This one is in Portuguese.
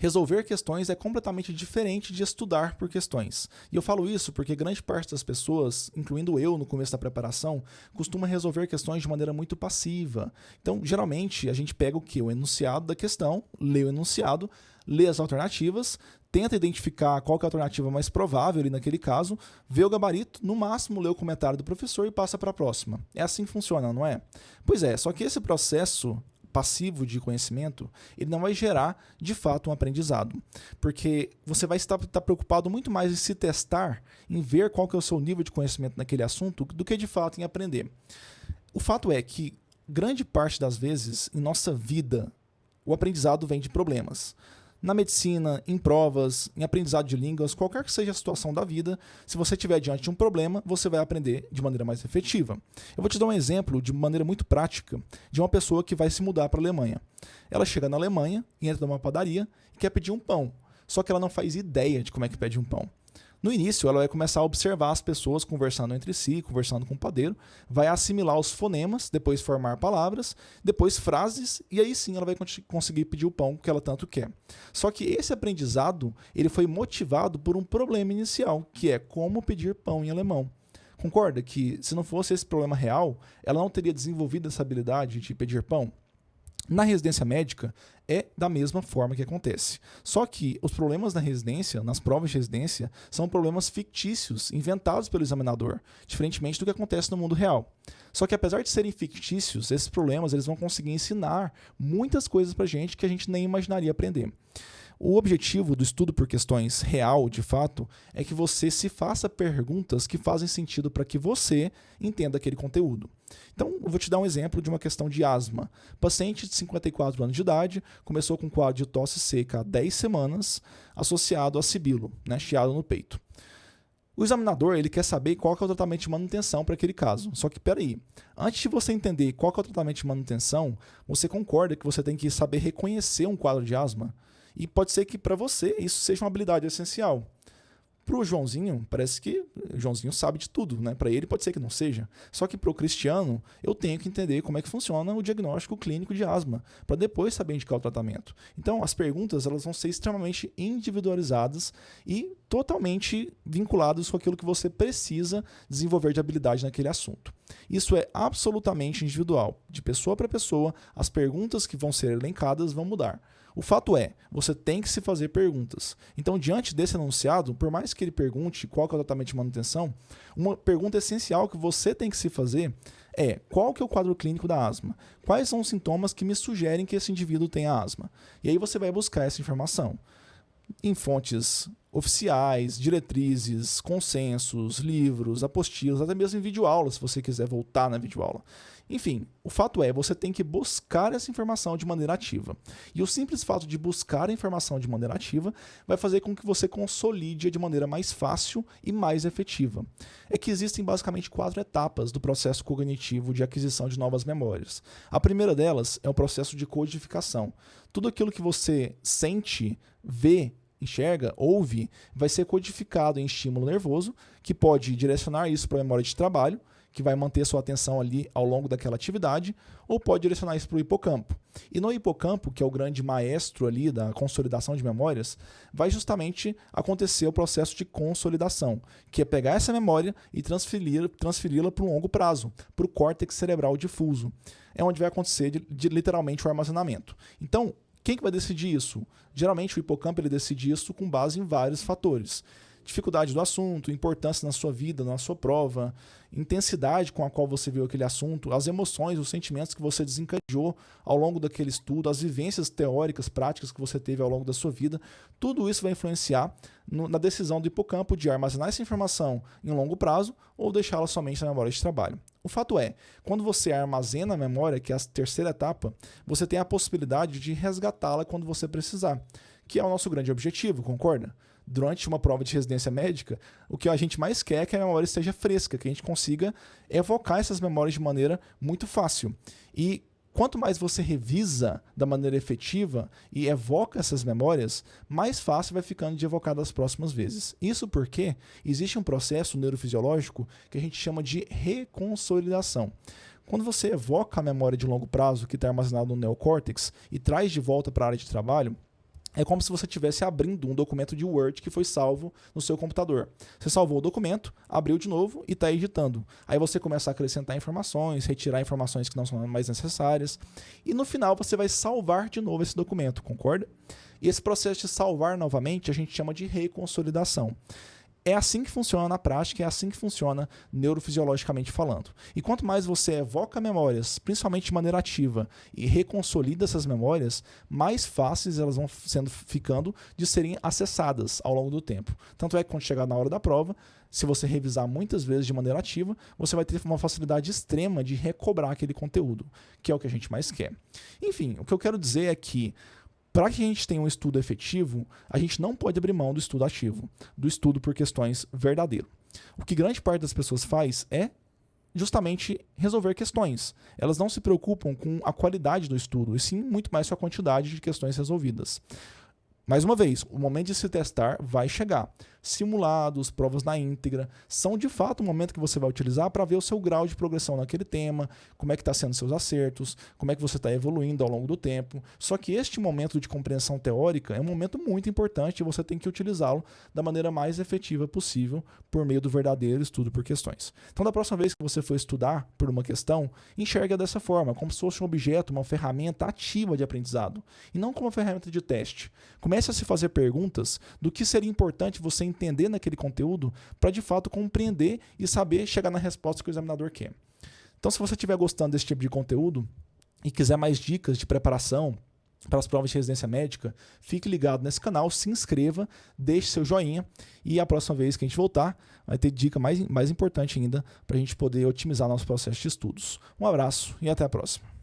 Resolver questões é completamente diferente de estudar por questões. E eu falo isso porque grande parte das pessoas, incluindo eu no começo da preparação, costuma resolver questões de maneira muito passiva. Então, geralmente, a gente pega o quê? O enunciado da questão, lê o enunciado, lê as alternativas, tenta identificar qual que é a alternativa mais provável ali naquele caso, vê o gabarito, no máximo lê o comentário do professor e passa para a próxima. É assim que funciona, não é? Pois é, só que esse processo passivo de conhecimento, ele não vai gerar, de fato, um aprendizado. Porque você vai estar preocupado muito mais em se testar, em ver qual que é o seu nível de conhecimento naquele assunto, do que, de fato, em aprender. O fato é que, grande parte das vezes, em nossa vida, o aprendizado vem de problemas. Na medicina, em provas, em aprendizado de línguas, qualquer que seja a situação da vida, se você estiver diante de um problema, você vai aprender de maneira mais efetiva. Eu vou te dar um exemplo de maneira muito prática de uma pessoa que vai se mudar para a Alemanha. Ela chega na Alemanha e entra numa padaria e quer pedir um pão, só que ela não faz ideia de como é que pede um pão. No início, ela vai começar a observar as pessoas conversando entre si, conversando com o padeiro, vai assimilar os fonemas, depois formar palavras, depois frases, e aí sim ela vai conseguir pedir o pão que ela tanto quer. Só que esse aprendizado, ele foi motivado por um problema inicial, que é como pedir pão em alemão. Concorda que se não fosse esse problema real, ela não teria desenvolvido essa habilidade de pedir pão? Na residência médica, é da mesma forma que acontece. Só que os problemas na residência, nas provas de residência, são problemas fictícios, inventados pelo examinador, diferentemente do que acontece no mundo real. Só que apesar de serem fictícios, esses problemas eles vão conseguir ensinar muitas coisas pra gente que a gente nem imaginaria aprender. O objetivo do estudo por questões real, de fato, é que você se faça perguntas que fazem sentido para que você entenda aquele conteúdo. Então, eu vou te dar um exemplo de uma questão de asma. Paciente de 54 anos de idade, começou com um quadro de tosse seca há 10 semanas, associado a sibilo, chiado no peito. O examinador ele quer saber qual que é o tratamento de manutenção para aquele caso. Só que, peraí, antes de você entender qual que é o tratamento de manutenção, você concorda que você tem que saber reconhecer um quadro de asma? E pode ser que para você isso seja uma habilidade essencial. Para o Joãozinho, parece que o Joãozinho sabe de tudo, né? Para ele pode ser que não seja. Só que para o Cristiano, eu tenho que entender como é que funciona o diagnóstico clínico de asma, para depois saber indicar o tratamento. Então, as perguntas elas vão ser extremamente individualizadas e totalmente vinculadas com aquilo que você precisa desenvolver de habilidade naquele assunto. Isso é absolutamente individual. De pessoa para pessoa, as perguntas que vão ser elencadas vão mudar. O fato é, você tem que se fazer perguntas. Então, diante desse enunciado, por mais que ele pergunte qual que é o tratamento de manutenção, uma pergunta essencial que você tem que se fazer é qual que é o quadro clínico da asma? Quais são os sintomas que me sugerem que esse indivíduo tenha asma? E aí você vai buscar essa informação em fontes oficiais, diretrizes, consensos, livros, apostilas, até mesmo em videoaula, se você quiser voltar na videoaula. Enfim, o fato é, você tem que buscar essa informação de maneira ativa. E o simples fato de buscar a informação de maneira ativa vai fazer com que você consolide de maneira mais fácil e mais efetiva. É que existem basicamente 4 etapas do processo cognitivo de aquisição de novas memórias. A primeira delas é o processo de codificação. Tudo aquilo que você sente, vê, enxerga, ouve, vai ser codificado em estímulo nervoso, que pode direcionar isso para a memória de trabalho, que vai manter sua atenção ali ao longo daquela atividade, ou pode direcionar isso para o hipocampo. E no hipocampo, que é o grande maestro ali da consolidação de memórias, vai justamente acontecer o processo de consolidação, que é pegar essa memória e transferi-la para um longo prazo, para o córtex cerebral difuso. É onde vai acontecer literalmente o armazenamento. Então, quem que vai decidir isso? Geralmente o hipocampo ele decide isso com base em vários fatores. Dificuldade do assunto, importância na sua vida, na sua prova, intensidade com a qual você viu aquele assunto, as emoções, os sentimentos que você desencadeou ao longo daquele estudo, as vivências teóricas, práticas que você teve ao longo da sua vida, tudo isso vai influenciar na decisão do hipocampo de armazenar essa informação em longo prazo ou deixá-la somente na memória de trabalho. O fato é, quando você armazena a memória, que é a terceira etapa, você tem a possibilidade de resgatá-la quando você precisar, que é o nosso grande objetivo, concorda? Durante uma prova de residência médica, o que a gente mais quer é que a memória esteja fresca, que a gente consiga evocar essas memórias de maneira muito fácil. E quanto mais você revisa da maneira efetiva e evoca essas memórias, mais fácil vai ficando de evocar das próximas vezes. Isso porque existe um processo neurofisiológico que a gente chama de reconsolidação. Quando você evoca a memória de longo prazo que está armazenada no neocórtex e traz de volta para a área de trabalho, É como se você estivesse abrindo um documento de Word que foi salvo no seu computador. Você salvou o documento, abriu de novo e está editando. Aí você começa a acrescentar informações, retirar informações que não são mais necessárias. E no final você vai salvar de novo esse documento, concorda? E esse processo de salvar novamente a gente chama de reconsolidação. É assim que funciona na prática, é assim que funciona neurofisiologicamente falando. E quanto mais você evoca memórias, principalmente de maneira ativa, e reconsolida essas memórias, mais fáceis elas vão ficando de serem acessadas ao longo do tempo. Tanto é que quando chegar na hora da prova, se você revisar muitas vezes de maneira ativa, você vai ter uma facilidade extrema de recobrar aquele conteúdo, que é o que a gente mais quer. Enfim, o que eu quero dizer é que para que a gente tenha um estudo efetivo, a gente não pode abrir mão do estudo ativo, do estudo por questões verdadeiro. O que grande parte das pessoas faz é justamente resolver questões. Elas não se preocupam com a qualidade do estudo, e sim muito mais com a quantidade de questões resolvidas. Mais uma vez, o momento de se testar vai chegar. Simulados, provas na íntegra, são de fato o momento que você vai utilizar para ver o seu grau de progressão naquele tema, como é que está sendo seus acertos, como é que você está evoluindo ao longo do tempo. Só que este momento de compreensão teórica é um momento muito importante e você tem que utilizá-lo da maneira mais efetiva possível por meio do verdadeiro estudo por questões. Então, da próxima vez que você for estudar por uma questão, enxerga dessa forma, como se fosse um objeto, uma ferramenta ativa de aprendizado, e não como uma ferramenta de teste. Comece a se fazer perguntas do que seria importante você entender naquele conteúdo para de fato compreender e saber chegar na resposta que o examinador quer. Então, se você estiver gostando desse tipo de conteúdo e quiser mais dicas de preparação para as provas de residência médica, fique ligado nesse canal, se inscreva, deixe seu joinha e a próxima vez que a gente voltar vai ter dica mais importante ainda para a gente poder otimizar nosso processo de estudos. Um abraço e até a próxima.